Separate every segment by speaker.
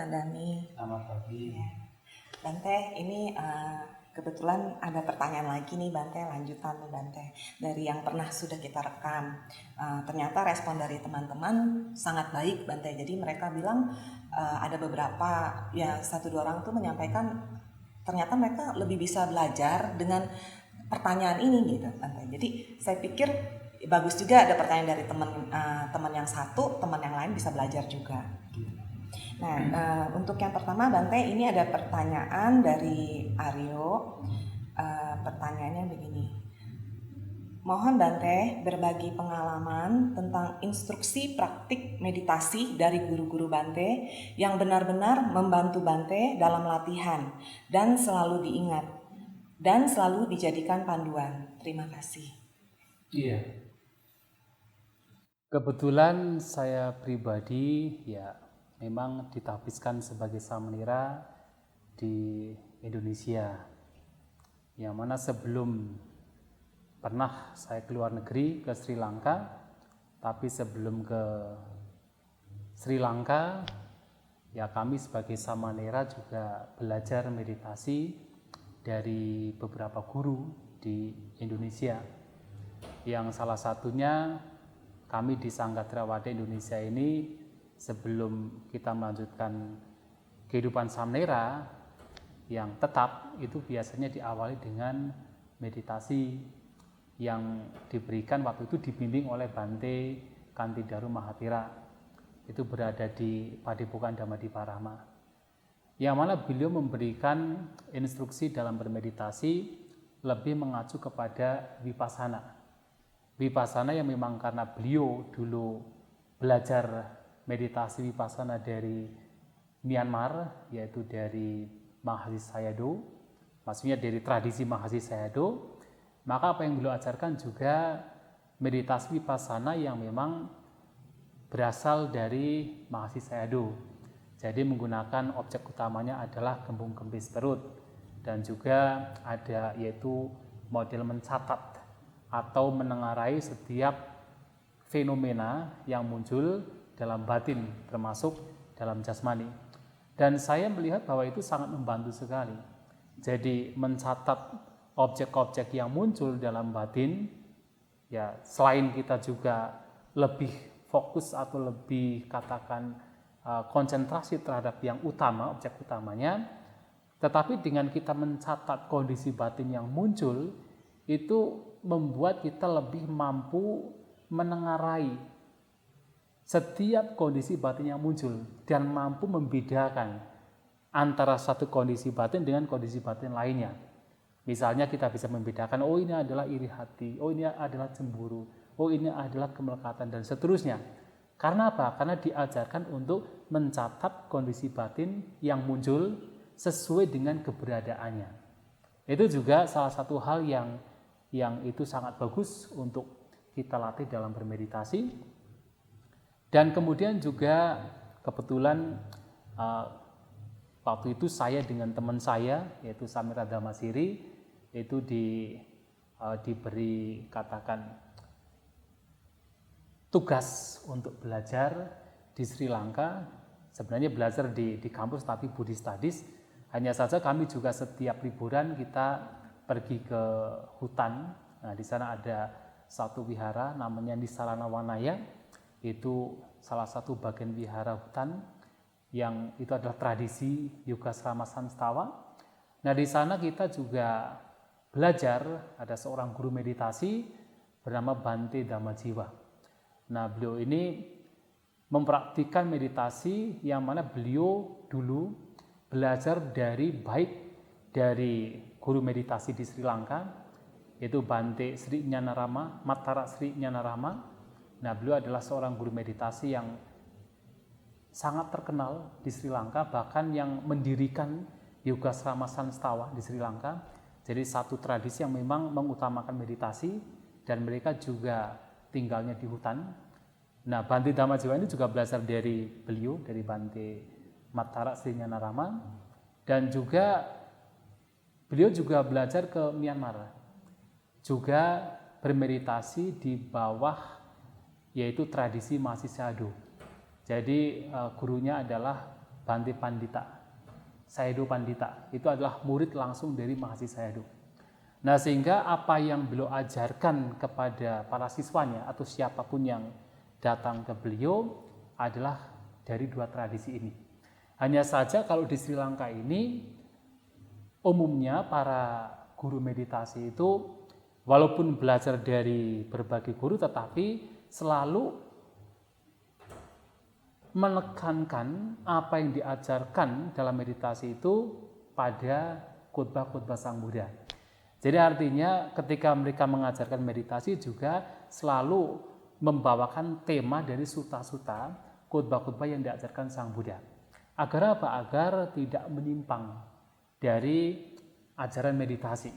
Speaker 1: Dani.
Speaker 2: Selamat pagi.
Speaker 1: Ya. Bante, ini kebetulan ada pertanyaan lagi nih Bante, lanjutan nih Bante. Dari yang pernah sudah kita rekam. Ternyata respon dari teman-teman sangat baik Bante. Jadi mereka bilang ada beberapa, ya 1-2 orang tuh menyampaikan ternyata mereka lebih bisa belajar dengan pertanyaan ini gitu Bante. Jadi saya pikir bagus juga ada pertanyaan dari teman yang satu, teman yang lain bisa belajar juga. Nah, untuk yang pertama Bante, ini ada pertanyaan dari Aryo. Pertanyaannya begini. Mohon Bante berbagi pengalaman tentang instruksi praktik meditasi dari guru-guru Bante yang benar-benar membantu Bante dalam latihan dan selalu diingat dan selalu dijadikan panduan. Terima kasih.
Speaker 2: Iya. Kebetulan saya pribadi ya memang ditahbiskan sebagai samanera di Indonesia, yang mana sebelum pernah saya keluar negeri ke Sri Lanka, tapi sebelum ke Sri Lanka ya kami sebagai samanera juga belajar meditasi dari beberapa guru di Indonesia, yang salah satunya kami di Sangga Theravada Indonesia ini sebelum kita melanjutkan kehidupan samanera yang tetap itu biasanya diawali dengan meditasi yang diberikan waktu itu dibimbing oleh Bante Kantidaru Mahathira, itu berada di Padepokan Dhammadipparama, yang mana beliau memberikan instruksi dalam bermeditasi lebih mengacu kepada vipassana. Vipassana yang memang karena beliau dulu belajar meditasi vipassana dari Myanmar, yaitu dari Mahasi Sayadaw, maksudnya dari tradisi Mahasi Sayadaw, maka apa yang beliau ajarkan juga meditasi vipassana yang memang berasal dari Mahasi Sayadaw. Jadi menggunakan objek utamanya adalah gembung kempis perut, dan juga ada yaitu model mencatat atau menengarai setiap fenomena yang muncul dalam batin termasuk dalam jasmani. Dan saya melihat bahwa itu sangat membantu sekali. Jadi mencatat objek-objek yang muncul dalam batin, ya selain kita juga lebih fokus atau lebih katakan konsentrasi terhadap yang utama, objek utamanya, tetapi dengan kita mencatat kondisi batin yang muncul, itu membuat kita lebih mampu menengarai setiap kondisi batin yang muncul dan mampu membedakan antara satu kondisi batin dengan kondisi batin lainnya. Misalnya kita bisa membedakan, oh ini adalah iri hati, oh ini adalah cemburu, oh ini adalah kemelekatan, dan seterusnya. Karena apa? Karena diajarkan untuk mencatat kondisi batin yang muncul sesuai dengan keberadaannya. Itu juga salah satu hal yang itu sangat bagus untuk kita latih dalam bermeditasi. Dan kemudian juga kebetulan waktu itu saya dengan teman saya yaitu Samira Dhammasiri itu diberi katakan tugas untuk belajar di Sri Lanka. Sebenarnya belajar di kampus tapi Buddhist Studies. Hanya saja kami juga setiap liburan kita pergi ke hutan. Nah, di sana ada satu wihara namanya Nisarana Wanaya. Itu salah satu bagian wihara hutan yang itu adalah tradisi Yogasrama Sanstawa. Nah, di sana kita juga belajar, ada seorang guru meditasi bernama Bante Dhammajiva. Nah, beliau ini mempraktikkan meditasi yang mana beliau dulu belajar dari guru meditasi di Sri Lanka, yaitu Bante Sri Nyanarama, Matara Sri Nyanarama. Nah, beliau adalah seorang guru meditasi yang sangat terkenal di Sri Lanka, bahkan yang mendirikan Yogasrama Sanstawa di Sri Lanka. Jadi satu tradisi yang memang mengutamakan meditasi, dan mereka juga tinggalnya di hutan. Nah, Bante Dhammajiva ini juga belajar dari beliau, dari Bante Matara Sri Nyanarama, dan juga beliau juga belajar ke Myanmar, juga bermeditasi di bawah yaitu tradisi Mahasi Sayadaw. Jadi gurunya adalah Bante Pandita, Sayadaw Pandita. Itu adalah murid langsung dari Mahasi Sayadaw. Nah, sehingga apa yang beliau ajarkan kepada para siswanya atau siapapun yang datang ke beliau adalah dari dua tradisi ini. Hanya saja kalau di Sri Lanka ini umumnya para guru meditasi itu walaupun belajar dari berbagai guru tetapi selalu menekankan apa yang diajarkan dalam meditasi itu pada khotbah-khotbah Sang Buddha. Jadi artinya ketika mereka mengajarkan meditasi juga selalu membawakan tema dari suta-suta, khotbah-khotbah yang diajarkan Sang Buddha. Agar apa? Agar tidak menyimpang dari ajaran meditasi.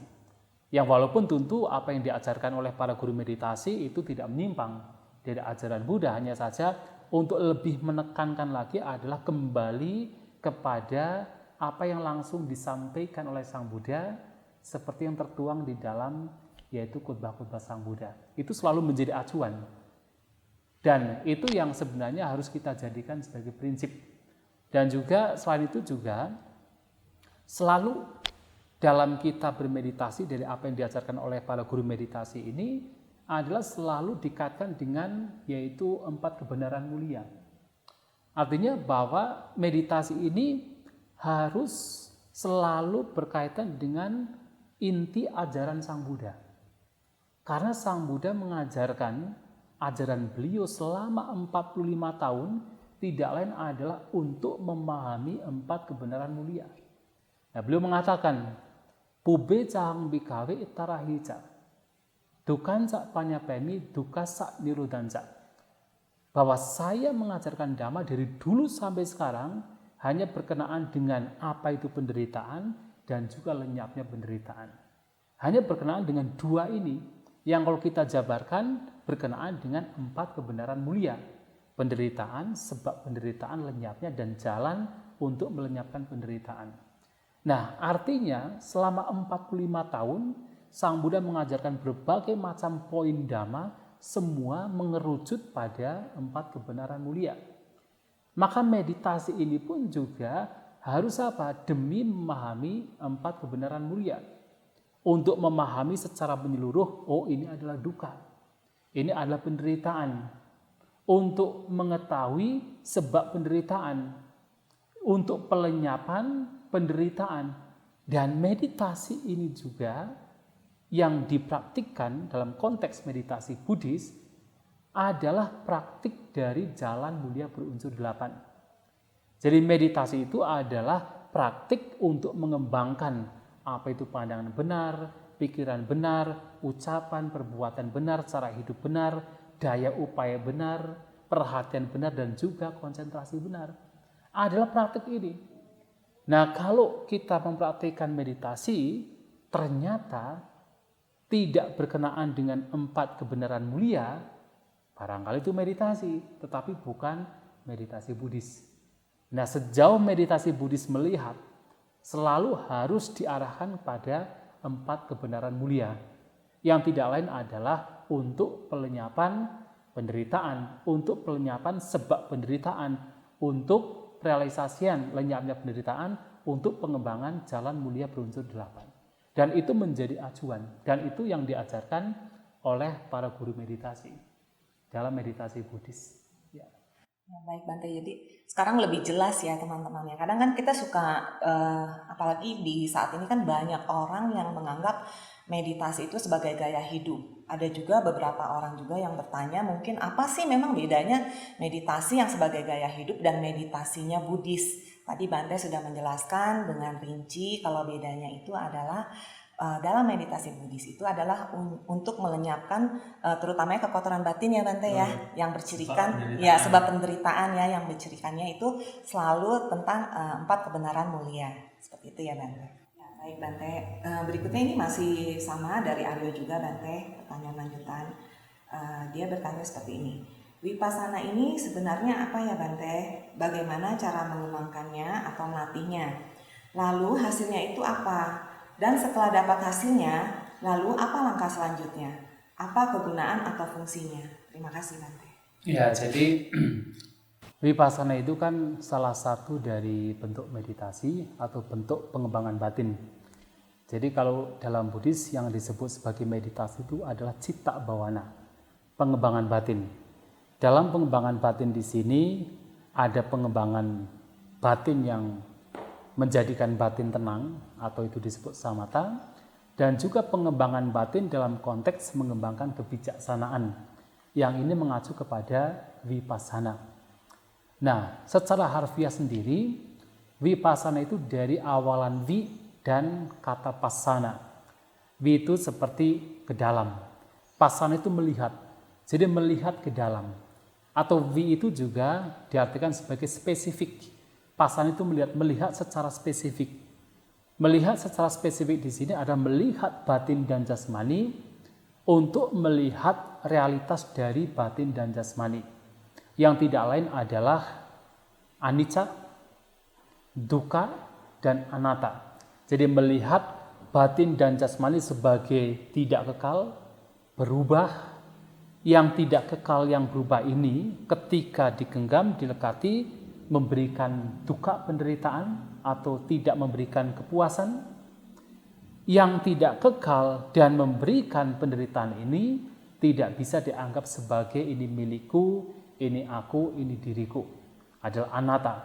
Speaker 2: Yang walaupun tentu apa yang diajarkan oleh para guru meditasi itu tidak menyimpang dari ajaran Buddha, hanya saja untuk lebih menekankan lagi adalah kembali kepada apa yang langsung disampaikan oleh Sang Buddha seperti yang tertuang di dalam yaitu khotbah-khotbah Sang Buddha. Itu selalu menjadi acuan. Dan itu yang sebenarnya harus kita jadikan sebagai prinsip. Dan juga selain itu juga selalu dalam kita bermeditasi dari apa yang diajarkan oleh para guru meditasi ini adalah selalu dikaitkan dengan yaitu 4 kebenaran mulia. Artinya bahwa meditasi ini harus selalu berkaitan dengan inti ajaran Sang Buddha. Karena Sang Buddha mengajarkan ajaran beliau selama 45 tahun tidak lain adalah untuk memahami 4 kebenaran mulia. Nah, beliau mengatakan, Pube cahang bikawe itarahica, dukanca panyapemi dukasa nirudanca. Bahwa saya mengajarkan Dhamma dari dulu sampai sekarang hanya berkenaan dengan apa itu penderitaan dan juga lenyapnya penderitaan. Hanya berkenaan dengan 2 ini yang kalau kita jabarkan berkenaan dengan 4 kebenaran mulia. Penderitaan, sebab penderitaan, lenyapnya, dan jalan untuk melenyapkan penderitaan. Nah, artinya selama 45 tahun Sang Buddha mengajarkan berbagai macam poin Dhamma, semua mengerucut pada 4 kebenaran mulia. Maka meditasi ini pun juga harus apa? Demi memahami 4 kebenaran mulia. Untuk memahami secara menyeluruh, oh ini adalah duka. Ini adalah penderitaan. Untuk mengetahui sebab penderitaan. Untuk pelenyapan penderitaan. Dan meditasi ini juga yang dipraktikkan dalam konteks meditasi Buddhis adalah praktik dari jalan mulia berunsur 8. Jadi meditasi itu adalah praktik untuk mengembangkan apa itu pandangan benar, pikiran benar, ucapan, perbuatan benar, cara hidup benar, daya upaya benar, perhatian benar, dan juga konsentrasi benar. Adalah praktik ini. Nah, kalau kita mempraktikkan meditasi, ternyata tidak berkenaan dengan 4 kebenaran mulia, barangkali itu meditasi, tetapi bukan meditasi Buddhis. Nah, sejauh meditasi Buddhis melihat, selalu harus diarahkan pada 4 kebenaran mulia, yang tidak lain adalah untuk pelenyapan penderitaan, untuk pelenyapan sebab penderitaan, untuk realisasian lenyapnya penderitaan, untuk pengembangan jalan mulia berunsur 8. Dan itu menjadi acuan, dan itu yang diajarkan oleh para guru meditasi dalam meditasi Buddhis. Ya.
Speaker 1: Ya, baik Bante, jadi sekarang lebih jelas ya teman-teman ya. Kadang kan kita suka, apalagi di saat ini kan banyak orang yang menganggap meditasi itu sebagai gaya hidup. Ada juga beberapa orang juga yang bertanya mungkin apa sih memang bedanya meditasi yang sebagai gaya hidup dan meditasinya Buddhis. Tadi Bante sudah menjelaskan dengan rinci kalau bedanya itu adalah dalam meditasi Buddhis itu adalah untuk melenyapkan terutamanya kekotoran batin ya Bante ya, yang bercirikan ya sebab penderitaan ya, yang bercirikannya itu selalu tentang 4 kebenaran mulia. Seperti itu ya Bante. Ya, baik Bante, berikutnya ini masih sama dari Aryo juga Bante, pertanyaan lanjutan. Dia bertanya seperti ini. Vipassana ini sebenarnya apa ya Bante? Bagaimana cara mengembangkannya atau melatihnya? Lalu hasilnya itu apa? Dan setelah dapat hasilnya, lalu apa langkah selanjutnya? Apa kegunaan atau fungsinya? Terima kasih Bante.
Speaker 2: Ya, jadi Vipassana itu kan salah satu dari bentuk meditasi atau bentuk pengembangan batin. Jadi kalau dalam Buddhis yang disebut sebagai meditasi itu adalah citta bhavana, pengembangan batin. Dalam pengembangan batin di sini ada pengembangan batin yang menjadikan batin tenang atau itu disebut samatha, dan juga pengembangan batin dalam konteks mengembangkan kebijaksanaan yang ini mengacu kepada vipassana. Nah, secara harfiah sendiri, vipassana itu dari awalan vi dan kata passana. Vi itu seperti ke dalam, passana itu melihat, jadi melihat ke dalam. Atau vi itu juga diartikan sebagai spesifik. Passana itu melihat secara spesifik. Melihat secara spesifik di sini adalah melihat batin dan jasmani untuk melihat realitas dari batin dan jasmani. Yang tidak lain adalah anicca, dukkha, dan anatta. Jadi melihat batin dan jasmani sebagai tidak kekal, berubah. Yang tidak kekal yang berubah ini ketika digenggam, dilekati, memberikan dukkha penderitaan atau tidak memberikan kepuasan. Yang tidak kekal dan memberikan penderitaan ini tidak bisa dianggap sebagai ini milikku, ini aku, ini diriku, adalah anatta.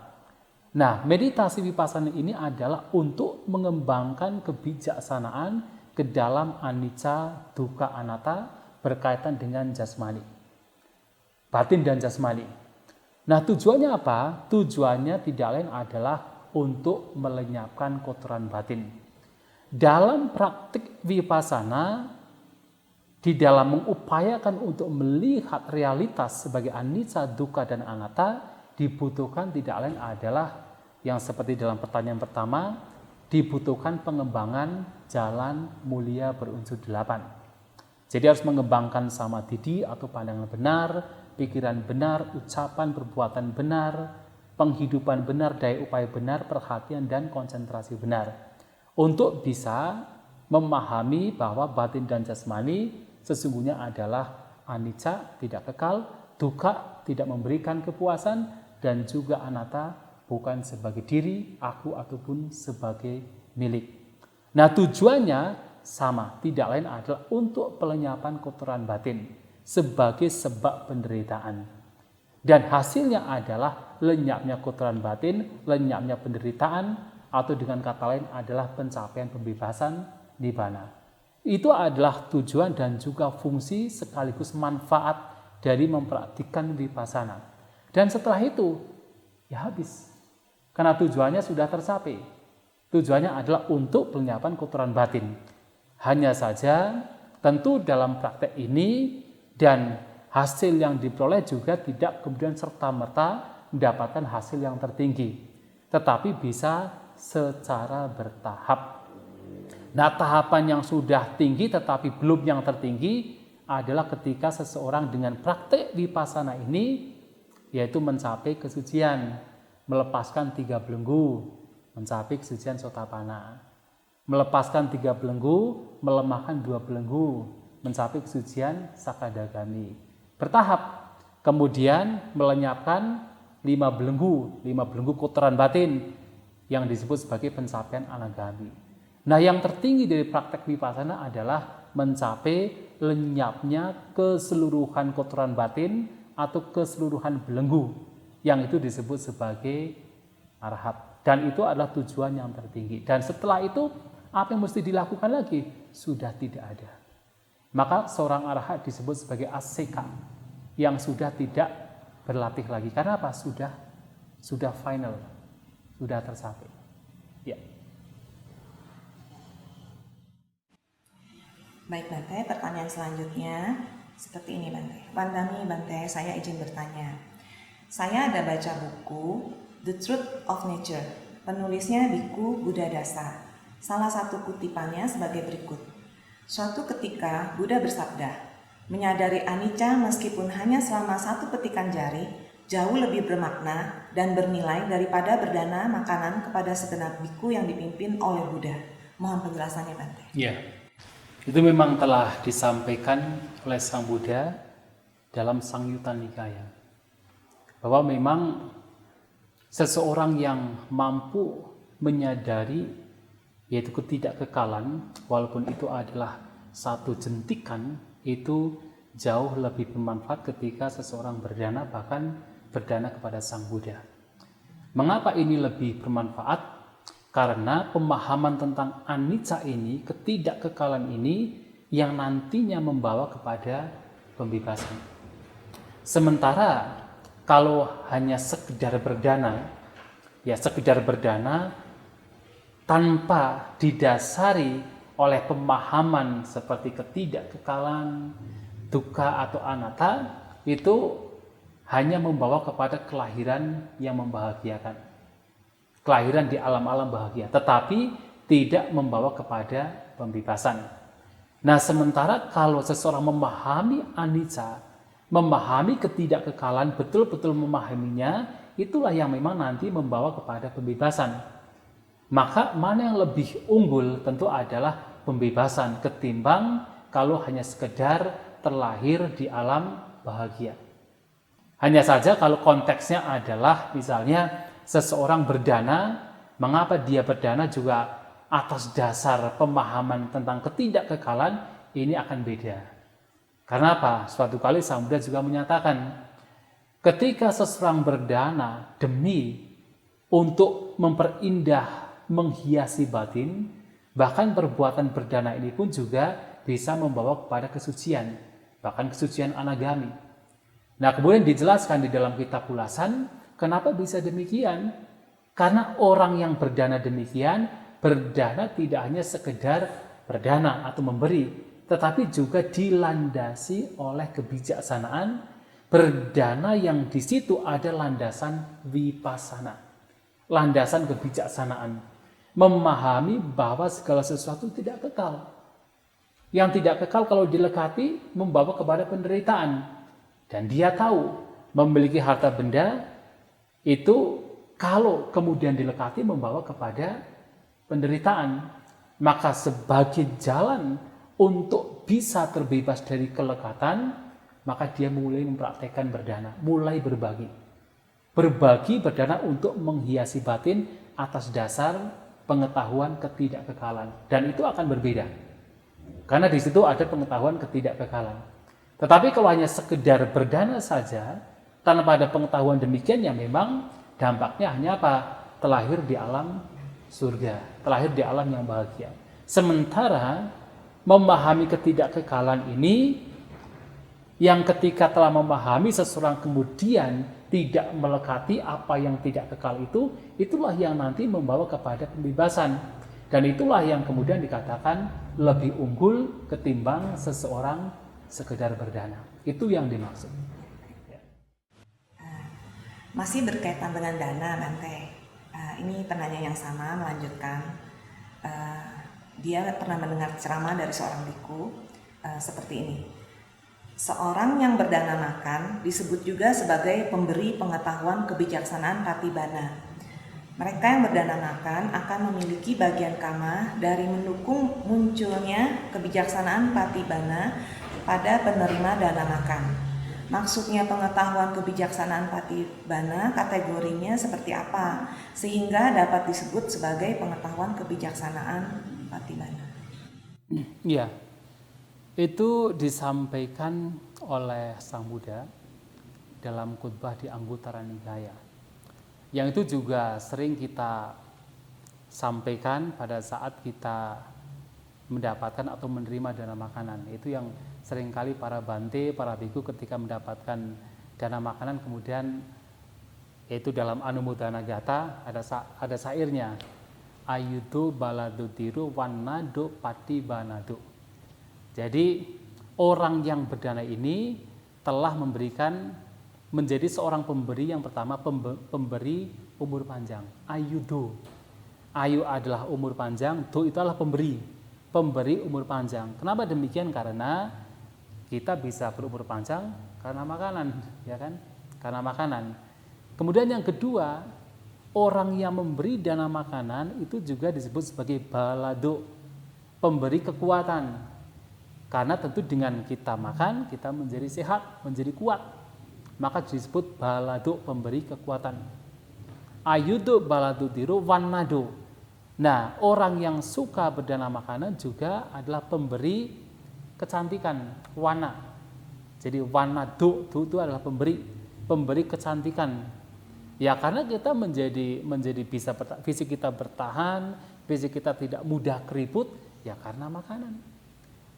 Speaker 2: Nah, meditasi vipassana ini adalah untuk mengembangkan kebijaksanaan ke dalam anicca, dukkha, anatta berkaitan dengan jasmani, batin dan jasmani. Nah, tujuannya apa? Tujuannya tidak lain adalah untuk melenyapkan kotoran batin. Dalam praktik vipassana, di dalam mengupayakan untuk melihat realitas sebagai anicca, dukkha, dan anatta, dibutuhkan tidak lain adalah yang seperti dalam pertanyaan pertama, dibutuhkan pengembangan jalan mulia berunsur 8. Jadi harus mengembangkan samadhi atau pandangan benar, pikiran benar, ucapan, perbuatan benar, penghidupan benar, daya upaya benar, perhatian, dan konsentrasi benar. Untuk bisa memahami bahwa batin dan jasmani sesungguhnya adalah anicca, tidak kekal, dukkha, tidak memberikan kepuasan, dan juga anatta, bukan sebagai diri, aku, ataupun sebagai milik. Nah, tujuannya sama, tidak lain adalah untuk pelenyapan kotoran batin sebagai sebab penderitaan. Dan hasilnya adalah lenyapnya kotoran batin, lenyapnya penderitaan, atau dengan kata lain adalah pencapaian pembebasan nibbana. Itu adalah tujuan dan juga fungsi sekaligus manfaat dari mempraktikkan vipassana. Dan setelah itu, ya habis. Karena tujuannya sudah tercapai. Tujuannya adalah untuk pelenyapan kotoran batin. Hanya saja, tentu dalam praktek ini dan hasil yang diperoleh juga tidak kemudian serta-merta mendapatkan hasil yang tertinggi. Tetapi bisa secara bertahap. Nah, tahapan yang sudah tinggi tetapi belum yang tertinggi adalah ketika seseorang dengan praktek vipassana ini yaitu mencapai kesucian, melepaskan 3 belenggu, mencapai kesucian sotapanna. Melepaskan 3 belenggu, melemahkan 2 belenggu, mencapai kesucian sakadagami. Bertahap, kemudian melenyapkan 5 belenggu kotoran batin yang disebut sebagai pencapaian anagami. Nah, yang tertinggi dari praktek vipassana adalah mencapai lenyapnya keseluruhan kotoran batin atau keseluruhan belenggu yang itu disebut sebagai arahat. Dan itu adalah tujuan yang tertinggi. Dan setelah itu, apa yang mesti dilakukan lagi? Sudah tidak ada. Maka seorang arahat disebut sebagai aseka yang sudah tidak berlatih lagi. Karena apa? Sudah final, sudah tercapai. Ya.
Speaker 1: Baik Bante, pertanyaan selanjutnya seperti ini Bante. Pandami Bante, saya izin bertanya. Saya ada baca buku The Truth of Nature, penulisnya Biku Buddhadasa. Salah satu kutipannya sebagai berikut. Suatu ketika Buddha bersabda, menyadari anicca meskipun hanya selama 1 petikan jari, jauh lebih bermakna dan bernilai daripada berdana makanan kepada segenap biku yang dipimpin oleh Buddha. Mohon penjelasannya Bante.
Speaker 2: Ya. Itu memang telah disampaikan oleh Sang Buddha dalam Sangyutta Nikaya. bahwa memang seseorang yang mampu menyadari yaitu ketidakkekalan, walaupun itu adalah satu jentikan, itu jauh lebih bermanfaat ketika seseorang berdana, bahkan berdana kepada Sang Buddha. Mengapa ini lebih bermanfaat? Karena pemahaman tentang anicca ini, ketidakkekalan ini, yang nantinya membawa kepada pembebasan. Sementara kalau hanya sekedar berdana, ya sekedar berdana tanpa didasari oleh pemahaman seperti ketidakkekalan, dukkha atau anatta, itu hanya membawa kepada kelahiran yang membahagiakan, kelahiran di alam-alam bahagia, tetapi tidak membawa kepada pembebasan. Nah, sementara kalau seseorang memahami anicca, memahami ketidakkekalan, betul-betul memahaminya, itulah yang memang nanti membawa kepada pembebasan. Maka mana yang lebih unggul tentu adalah pembebasan ketimbang kalau hanya sekedar terlahir di alam bahagia. Hanya saja kalau konteksnya adalah misalnya seseorang berdana, mengapa dia berdana juga atas dasar pemahaman tentang ketidakkekalan, ini akan beda. Karena apa? Suatu kali Sang Buddha juga menyatakan, ketika seseorang berdana demi untuk memperindah, menghiasi batin, bahkan perbuatan berdana ini pun juga bisa membawa kepada kesucian, bahkan kesucian anagami. Nah, kemudian dijelaskan di dalam kitab ulasan, kenapa bisa demikian? Karena orang yang berdana demikian, berdana tidak hanya sekedar berdana atau memberi, tetapi juga dilandasi oleh kebijaksanaan, berdana yang di situ ada landasan vipassana, landasan kebijaksanaan, memahami bahwa segala sesuatu tidak kekal. Yang tidak kekal kalau dilekati membawa kepada penderitaan. Dan dia tahu memiliki harta benda itu kalau kemudian dilekati membawa kepada penderitaan. Maka sebagai jalan untuk bisa terbebas dari kelekatan, maka dia mulai mempraktekkan berdana, mulai berbagi. Berbagi berdana untuk menghiasi batin atas dasar pengetahuan ketidakkekalan. Dan itu akan berbeda. Karena di situ ada pengetahuan ketidakkekalan. Tetapi kalau hanya sekedar berdana saja, tanpa ada pengetahuan demikian, ya memang dampaknya hanya apa? Terlahir di alam surga, terlahir di alam yang bahagia. Sementara memahami ketidakkekalan ini, yang ketika telah memahami seseorang kemudian tidak melekati apa yang tidak kekal itu, itulah yang nanti membawa kepada pembebasan. Dan itulah yang kemudian dikatakan lebih unggul ketimbang seseorang sekedar berdana. Itu yang dimaksud.
Speaker 1: Masih berkaitan dengan dana, Bante. Ini penanya yang sama melanjutkan. Dia pernah mendengar ceramah dari seorang biku seperti ini. Seorang yang berdana makan disebut juga sebagai pemberi pengetahuan kebijaksanaan Patibana. Mereka yang berdana makan akan memiliki bagian kama dari mendukung munculnya kebijaksanaan Patibana pada penerima dana makan. Maksudnya pengetahuan kebijaksanaan Patibana kategorinya seperti apa sehingga dapat disebut sebagai pengetahuan kebijaksanaan Patibana.
Speaker 2: Iya, itu disampaikan oleh Sang Buddha dalam khutbah di Anguttara Nikaya. Yang itu juga sering kita sampaikan pada saat kita mendapatkan atau menerima dana makanan. Itu yang seringkali para bante, para biku ketika mendapatkan dana makanan kemudian yaitu dalam Anumodana Gata ada syairnya, Ayudo balado tiru wanado patibanado. Jadi orang yang berdana ini telah memberikan, menjadi seorang pemberi yang pertama, pemberi umur panjang. Ayudo, ayu adalah umur panjang, do itu adalah pemberi umur panjang. Kenapa demikian? Karena kita bisa berumur panjang karena makanan, ya kan? Karena makanan. Kemudian yang kedua, orang yang memberi dana makanan itu juga disebut sebagai balado, pemberi kekuatan. Karena tentu dengan kita makan, kita menjadi sehat, menjadi kuat. maka disebut balado, pemberi kekuatan. Ayudu balado diru wanado. Nah, orang yang suka berdana makanan juga adalah pemberi kecantikan, wana. Jadi wanado itu adalah pemberi kecantikan. Ya karena kita menjadi bisa fisik kita bertahan, fisik kita tidak mudah keriput, ya karena makanan.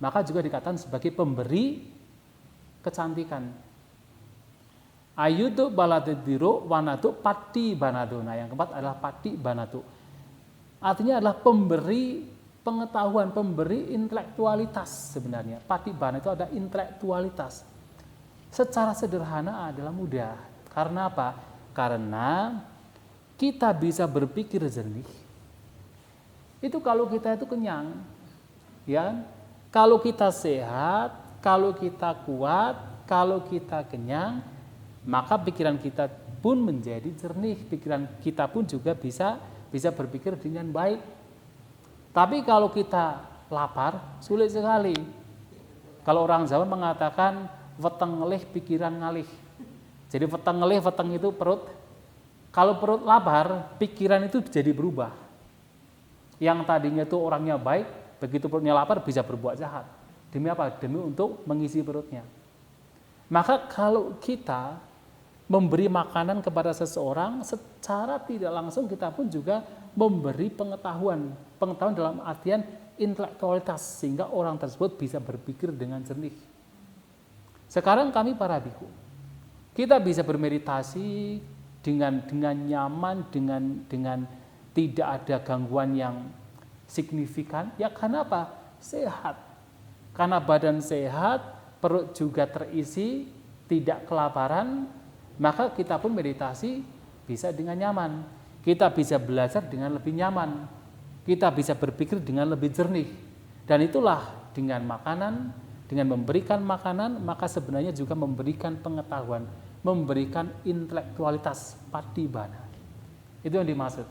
Speaker 2: Maka juga dikatakan sebagai pemberi kecantikan. Ayudu baladidiro wanadu pati banado. Nah yang keempat adalah pati banado. Artinya adalah pemberi pengetahuan, pemberi intelektualitas sebenarnya. Pati banado itu ada intelektualitas. Secara sederhana adalah mudah. Karena apa? Karena kita bisa berpikir jernih. Itu kalau kita itu kenyang. Ya. Kalau kita sehat, kalau kita kuat, kalau kita kenyang, maka pikiran kita pun menjadi jernih, pikiran kita pun juga bisa berpikir dengan baik. Tapi kalau kita lapar, sulit sekali. Kalau orang Jawa mengatakan weteng ngelih, pikiran ngalih. Jadi weteng ngelih, weteng itu perut. Kalau perut lapar, pikiran itu jadi berubah. Yang tadinya itu orangnya baik, begitu perutnya lapar bisa berbuat jahat. Demi apa? Demi untuk mengisi perutnya. Maka kalau kita memberi makanan kepada seseorang, secara tidak langsung kita pun juga memberi pengetahuan dalam artian intelektualitas, sehingga orang tersebut bisa berpikir dengan jernih. Sekarang kami para biku, kita bisa bermeditasi dengan nyaman, dengan tidak ada gangguan yang signifikan. Ya karena apa? Sehat. Karena badan sehat, perut juga terisi, tidak kelaparan, maka kita pun meditasi bisa dengan nyaman. Kita bisa belajar dengan lebih nyaman. Kita bisa berpikir dengan lebih jernih. Dan itulah dengan makanan, dengan memberikan makanan, maka sebenarnya juga memberikan pengetahuan, memberikan intelektualitas patibana. Itu yang dimaksud.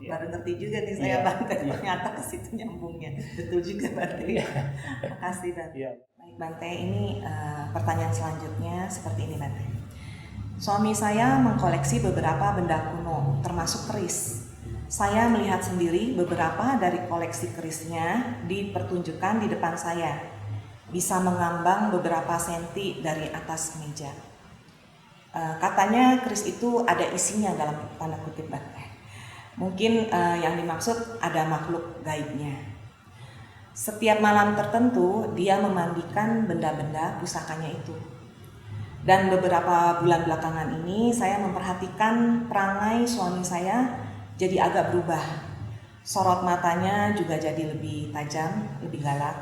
Speaker 1: Baru ngerti juga nih saya Bante, ternyata ke situ nyambungnya. Betul juga Bante. Makasih Bante. Baik Bante, ini pertanyaan selanjutnya seperti ini Bante. Suami saya mengkoleksi beberapa benda kuno, termasuk keris. Saya melihat sendiri beberapa dari koleksi kerisnya dipertunjukkan di depan saya. Bisa mengambang beberapa senti dari atas meja. Katanya keris itu ada isinya dalam tanda kutip Bante. Mungkin yang dimaksud ada makhluk gaibnya. Setiap malam tertentu dia memandikan benda-benda pusakanya itu. Dan beberapa bulan belakangan ini saya memperhatikan perangai suami saya jadi agak berubah. Sorot matanya juga jadi lebih tajam, lebih galak.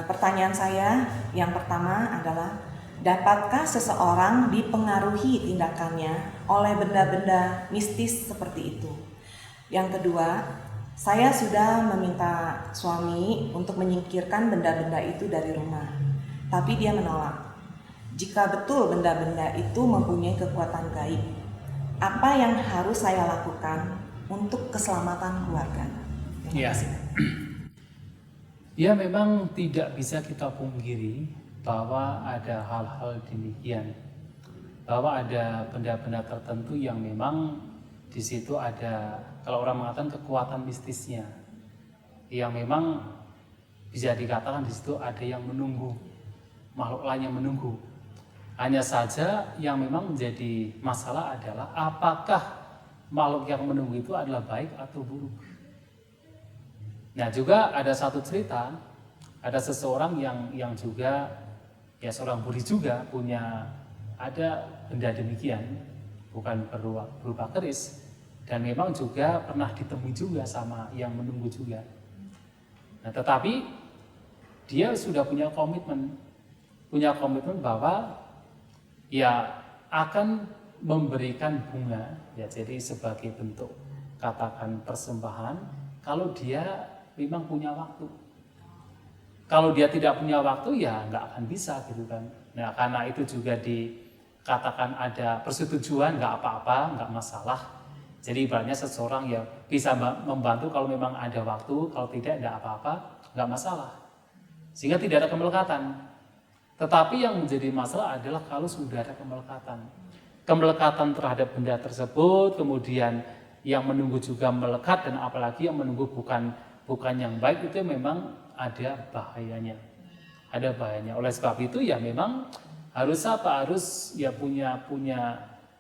Speaker 1: Pertanyaan saya yang pertama adalah, dapatkah seseorang dipengaruhi tindakannya oleh benda-benda mistis seperti itu? Yang kedua, saya sudah meminta suami untuk menyingkirkan benda-benda itu dari rumah, tapi dia menolak. Jika betul benda-benda itu mempunyai kekuatan gaib, apa yang harus saya lakukan untuk keselamatan keluarga?
Speaker 2: Ya. Ya memang tidak bisa kita pungkiri bahwa ada hal-hal demikian, bahwa ada benda-benda tertentu yang memang di situ ada, kalau orang mengatakan kekuatan mistisnya, yang memang bisa dikatakan di situ ada yang menunggu, makhluk lain yang menunggu. Hanya saja yang memang menjadi masalah adalah apakah makhluk yang menunggu itu adalah baik atau buruk. Nah juga ada satu cerita, ada seseorang yang juga ya seorang budi juga punya ada benda demikian, bukan berupa keris, dan memang juga pernah ditemui juga sama yang menunggu juga. Nah tetapi dia sudah punya komitmen bahwa ya akan memberikan bunga, ya jadi sebagai bentuk katakan persembahan kalau dia memang punya waktu. Kalau dia tidak punya waktu ya nggak akan bisa gitu kan. Nah karena itu juga dikatakan ada persetujuan, nggak apa-apa, nggak masalah. Jadi ibaratnya seseorang ya bisa membantu kalau memang ada waktu, kalau tidak apa-apa, nggak masalah. Sehingga tidak ada kemelekatan. Tetapi yang menjadi masalah adalah kalau sudah ada kemelekatan. Kemelekatan terhadap benda tersebut, kemudian yang menunggu juga melekat, dan apalagi yang menunggu bukan yang baik, itu memang ada bahayanya. Ada bahayanya. Oleh sebab itu ya memang harus apa? Harus ya punya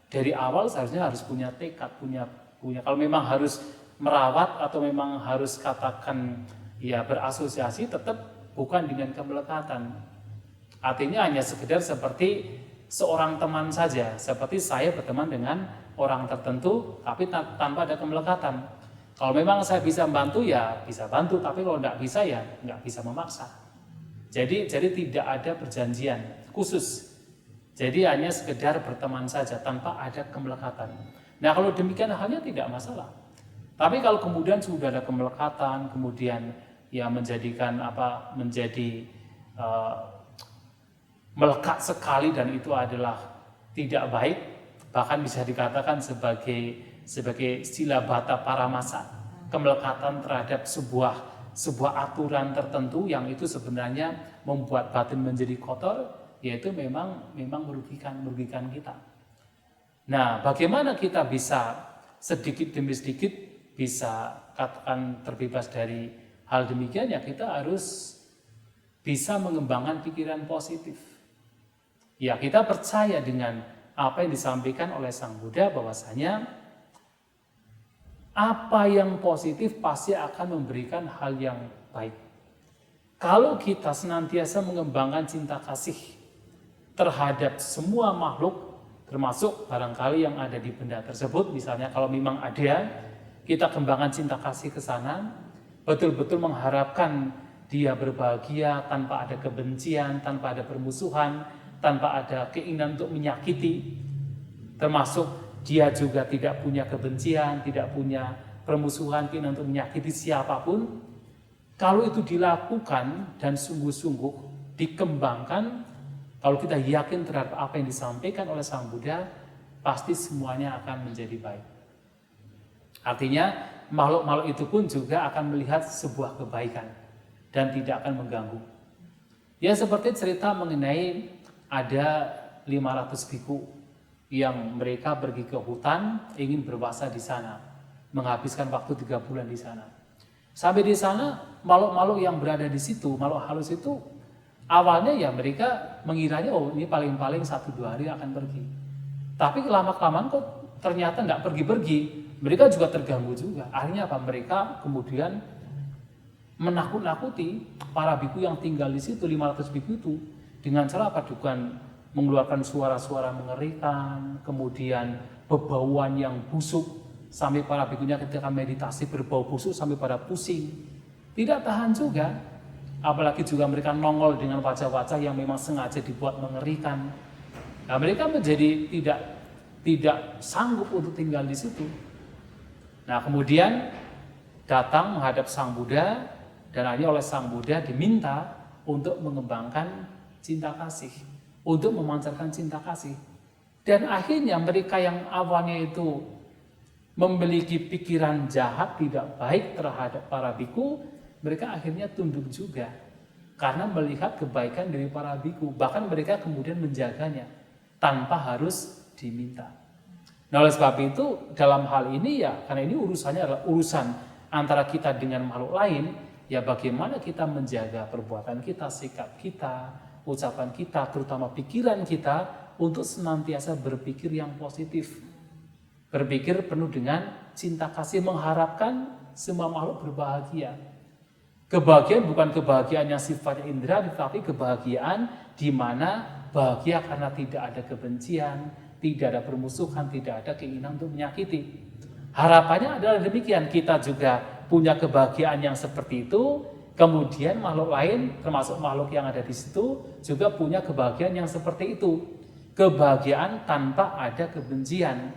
Speaker 2: dari awal seharusnya harus punya tekad, punya kalau memang harus merawat atau memang harus katakan ya berasosiasi, tetap bukan dengan kemelekatan. Artinya hanya sekedar seperti seorang teman saja, seperti saya berteman dengan orang tertentu tapi tanpa ada kemelekatan. Kalau memang saya bisa bantu ya bisa bantu, tapi kalau tidak bisa ya nggak bisa memaksa. Jadi tidak ada perjanjian khusus. Jadi hanya sekedar berteman saja tanpa ada kemelekatan. Nah kalau demikian halnya tidak masalah. Tapi kalau kemudian sudah ada kemelekatan, kemudian ya menjadikan menjadi melekat sekali, dan itu adalah tidak baik, bahkan bisa dikatakan sebagai sila bata paramasa, kemelekatan terhadap sebuah aturan tertentu yang itu sebenarnya membuat batin menjadi kotor, yaitu memang merugikan kita. Nah, bagaimana kita bisa sedikit demi sedikit bisa katakan terbebas dari hal demikian? Ya kita harus bisa mengembangkan pikiran positif. Ya kita percaya dengan apa yang disampaikan oleh Sang Buddha, bahwasanya apa yang positif pasti akan memberikan hal yang baik. Kalau kita senantiasa mengembangkan cinta kasih terhadap semua makhluk, termasuk barangkali yang ada di benda tersebut, misalnya kalau memang ada, kita kembangkan cinta kasih ke sana, betul-betul mengharapkan dia berbahagia tanpa ada kebencian, tanpa ada permusuhan, tanpa ada keinginan untuk menyakiti, termasuk dia juga tidak punya kebencian, tidak punya permusuhan, keinginan untuk menyakiti siapapun. Kalau itu dilakukan dan sungguh-sungguh dikembangkan, kalau kita yakin terhadap apa yang disampaikan oleh Sang Buddha, pasti semuanya akan menjadi baik. Artinya makhluk-makhluk itu pun juga akan melihat sebuah kebaikan dan tidak akan mengganggu. Ya seperti cerita mengenai ada 500 biku yang mereka pergi ke hutan ingin berpuasa di sana, menghabiskan waktu 3 bulan di sana. Sampai di sana makhluk-makhluk yang berada di situ, makhluk halus itu awalnya ya mereka mengiranya ini paling-paling 1-2 hari akan pergi. Tapi lama-kelamaan kok ternyata nggak pergi-pergi, mereka juga terganggu juga. Akhirnya apa? Mereka kemudian menakut-nakuti para biku yang tinggal di situ, 500 biku itu, dengan cara apa? Dengan mengeluarkan suara-suara mengerikan, kemudian bebauan yang busuk, sampai para bikunya ketika meditasi berbau busuk sampai pada pusing. Tidak tahan juga, apalagi juga mereka nongol dengan wajah-wajah yang memang sengaja dibuat mengerikan. Nah, mereka menjadi tidak sanggup untuk tinggal di situ. Nah, kemudian datang menghadap Sang Buddha, dan akhirnya oleh Sang Buddha diminta untuk mengembangkan cinta kasih, untuk memancarkan cinta kasih. Dan akhirnya mereka yang awalnya itu memiliki pikiran jahat, tidak baik terhadap para biku, mereka akhirnya tunduk juga karena melihat kebaikan dari para biku. Bahkan mereka kemudian menjaganya tanpa harus diminta. Nah, oleh sebab itu dalam hal ini ya, karena ini urusannya adalah urusan antara kita dengan makhluk lain, ya bagaimana kita menjaga perbuatan kita, sikap kita, ucapan kita, terutama pikiran kita, untuk senantiasa berpikir yang positif, berpikir penuh dengan cinta kasih, mengharapkan semua makhluk berbahagia. Kebahagiaan bukan kebahagiaan yang sifatnya indera, tetapi kebahagiaan di mana bahagia karena tidak ada kebencian, tidak ada permusuhan, tidak ada keinginan untuk menyakiti. Harapannya adalah demikian, kita juga punya kebahagiaan yang seperti itu. Kemudian makhluk lain, termasuk makhluk yang ada di situ, juga punya kebahagiaan yang seperti itu. Kebahagiaan tanpa ada kebencian.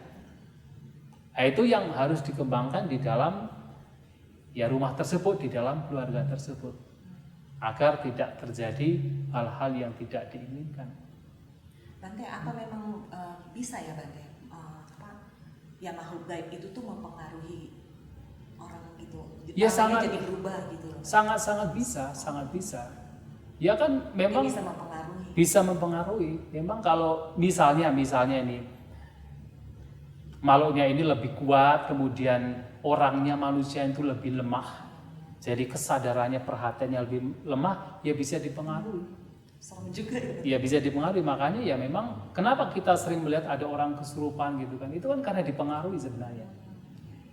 Speaker 2: Nah, itu yang harus dikembangkan di dalam ya rumah tersebut, di dalam keluarga tersebut, agar tidak terjadi hal-hal yang tidak diinginkan.
Speaker 1: Bante, apa memang bisa ya Bante, ya makhluk gaib itu tuh mempengaruhi orang gitu,
Speaker 2: Ya sangat,
Speaker 1: jadi berubah gitu.
Speaker 2: Sangat bisa. Ya kan memang
Speaker 1: bisa mempengaruhi.
Speaker 2: bisa mempengaruhi. Memang kalau misalnya ini makhluknya ini lebih kuat, kemudian orangnya manusia itu lebih lemah, jadi kesadarannya, perhatiannya lebih lemah, ya bisa dipengaruhi.
Speaker 1: Serem juga ya.
Speaker 2: Ya bisa dipengaruhi, makanya ya memang kenapa kita sering melihat ada orang kesurupan gitu kan, itu kan karena dipengaruhi sebenarnya.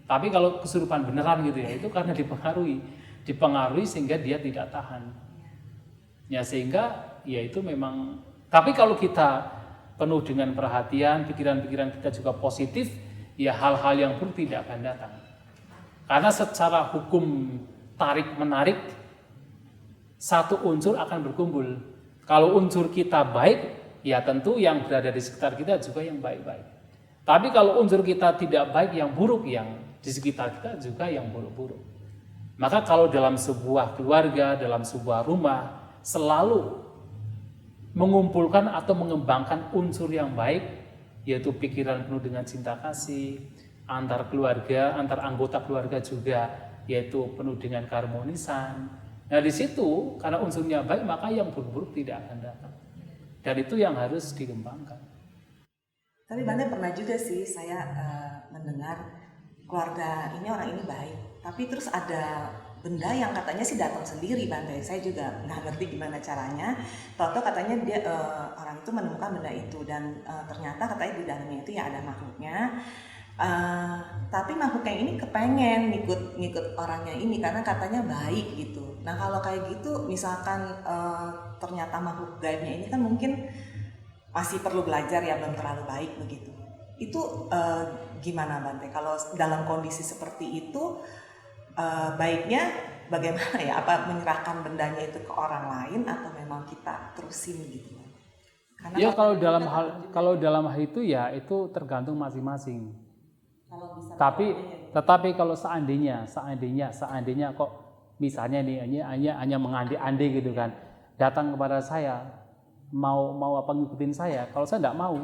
Speaker 2: Tapi kalau kesurupan beneran gitu ya, itu karena dipengaruhi sehingga dia tidak tahan. Ya sehingga ya itu memang, tapi kalau kita penuh dengan perhatian, pikiran-pikiran kita juga positif, ya hal-hal yang buruk tidak akan datang. Karena secara hukum tarik-menarik, satu unsur akan berkumpul. Kalau unsur kita baik, ya tentu yang berada di sekitar kita juga yang baik-baik. Tapi kalau unsur kita tidak baik, yang buruk, yang di sekitar kita juga yang buruk-buruk. Maka kalau dalam sebuah keluarga, dalam sebuah rumah, selalu mengumpulkan atau mengembangkan unsur yang baik, yaitu pikiran penuh dengan cinta kasih, antar keluarga, antar anggota keluarga juga, yaitu penuh dengan keharmonisan. Nah di situ, karena unsurnya baik, maka yang buruk-buruk tidak akan datang. Dan itu yang harus dikembangkan.
Speaker 1: Tapi Bante pernah juga sih saya mendengar keluarga ini, orang ini baik, tapi terus ada benda yang katanya sih datang sendiri Bante. Saya juga nggak ngerti gimana caranya. Toto katanya dia orang itu menemukan benda itu dan ternyata katanya di dalamnya itu ya ada makhluknya. Tapi makhluknya ini kepengen ngikut orangnya ini karena katanya baik gitu. Nah kalau kayak gitu, misalkan ternyata makhluk gaibnya ini kan mungkin masih perlu belajar ya, belum terlalu baik begitu. Itu gimana Bante? Kalau dalam kondisi seperti itu, baiknya bagaimana ya? Apa menyerahkan bendanya itu ke orang lain atau memang kita terusin gitu? Karena
Speaker 2: Ya kalau dalam hal itu ya itu tergantung masing-masing.
Speaker 1: kalau bisa
Speaker 2: Tetapi kalau seandainya kok misalnya nih hanya mengandai-andai gitu kan, datang kepada saya mau apa ngikutin saya, kalau saya tidak mau.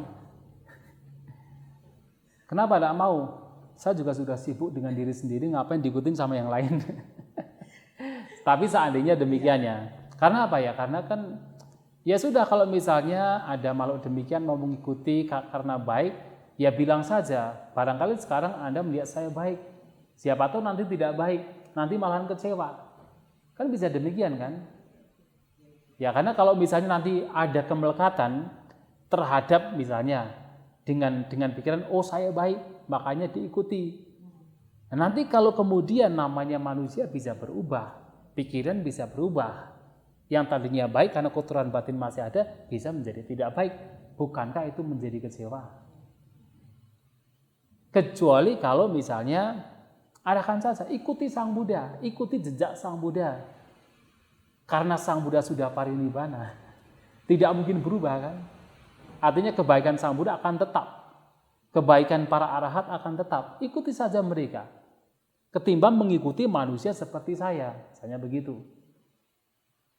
Speaker 2: Kenapa tidak mau? Saya juga sudah sibuk dengan diri sendiri, ngapain diikutin sama yang lain. Tapi seandainya demikiannya, karena apa ya? Karena kan ya sudah, kalau misalnya ada makhluk demikian mau mengikuti karena baik, ya bilang saja. Barangkali sekarang Anda melihat saya baik, siapa tahu nanti tidak baik, nanti malahan kecewa. Kan bisa demikian kan? Ya karena kalau misalnya nanti ada kemelekatan terhadap misalnya dengan pikiran oh saya baik makanya diikuti. Nah, nanti kalau kemudian namanya manusia bisa berubah, pikiran bisa berubah. Yang tadinya baik karena kotoran batin masih ada bisa menjadi tidak baik. Bukankah itu menjadi kecewa? Kecuali kalau misalnya arahkan saja, ikuti Sang Buddha, ikuti jejak Sang Buddha. Karena Sang Buddha sudah parinibbana, tidak mungkin berubah kan? Artinya kebaikan Sang Buddha akan tetap. Kebaikan para arahat akan tetap. Ikuti saja mereka. Ketimbang mengikuti manusia seperti saya. Misalnya begitu.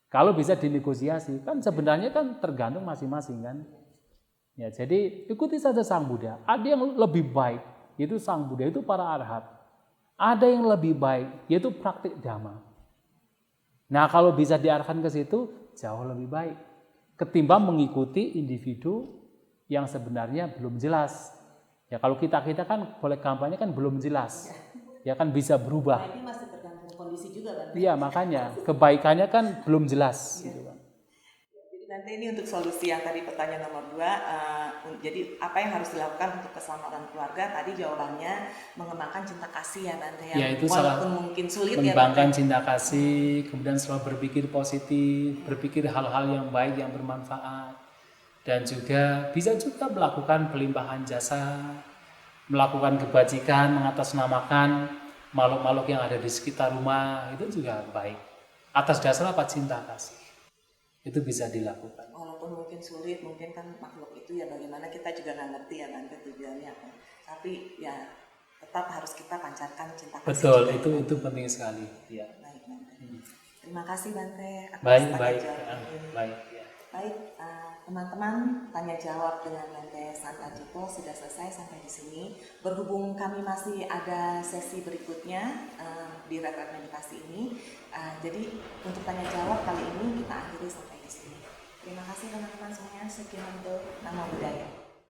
Speaker 2: Kalau bisa dinegosiasi, kan sebenarnya kan tergantung masing-masing kan. Ya, jadi ikuti saja Sang Buddha. Ada yang lebih baik, yaitu Sang Buddha itu para arahat. Ada yang lebih baik, yaitu praktik dhamma. Nah, kalau bisa diarahkan ke situ, jauh lebih baik. Ketimbang mengikuti individu yang sebenarnya belum jelas. Ya kalau kita kan boleh kampanye kan belum jelas. Ya kan bisa berubah.
Speaker 1: Ini masih tergantung kondisi juga kan?
Speaker 2: Iya, makanya kebaikannya kan belum jelas gitu kan.
Speaker 1: Jadi nanti ini untuk solusi yang tadi pertanyaan nomor 2, jadi apa yang harus dilakukan untuk keselamatan keluarga? Tadi jawabannya mengembangkan cinta kasih ya Bante ya.
Speaker 2: Itu
Speaker 1: walaupun mungkin sulit
Speaker 2: mengembangkan
Speaker 1: ya
Speaker 2: cinta kasih, kemudian selalu berpikir positif, berpikir hal-hal yang baik yang bermanfaat, dan juga bisa juga melakukan pelimpahan jasa, melakukan kebajikan, mengatasnamakan makhluk-makhluk yang ada di sekitar rumah, itu juga baik. Atas dasar apa? Cinta kasih. Itu bisa dilakukan.
Speaker 1: Walaupun mungkin sulit, mungkin kan makhluk itu ya bagaimana kita juga nggak ngerti ya Bante tujuannya apa. Tapi ya tetap harus kita pancarkan cinta kasih.
Speaker 2: Betul, itu penting sekali. Ya.
Speaker 1: Baik Bante. Terima kasih Bante atas
Speaker 2: Baik.
Speaker 1: Baik, teman-teman, tanya jawab dengan Bante Santacipo sudah selesai sampai di sini. Berhubung kami masih ada sesi berikutnya di retret meditasi ini, jadi untuk tanya jawab kali ini kita akhiri sampai di sini. Terima kasih teman-teman semuanya. Sekian untuk Nama Budaya.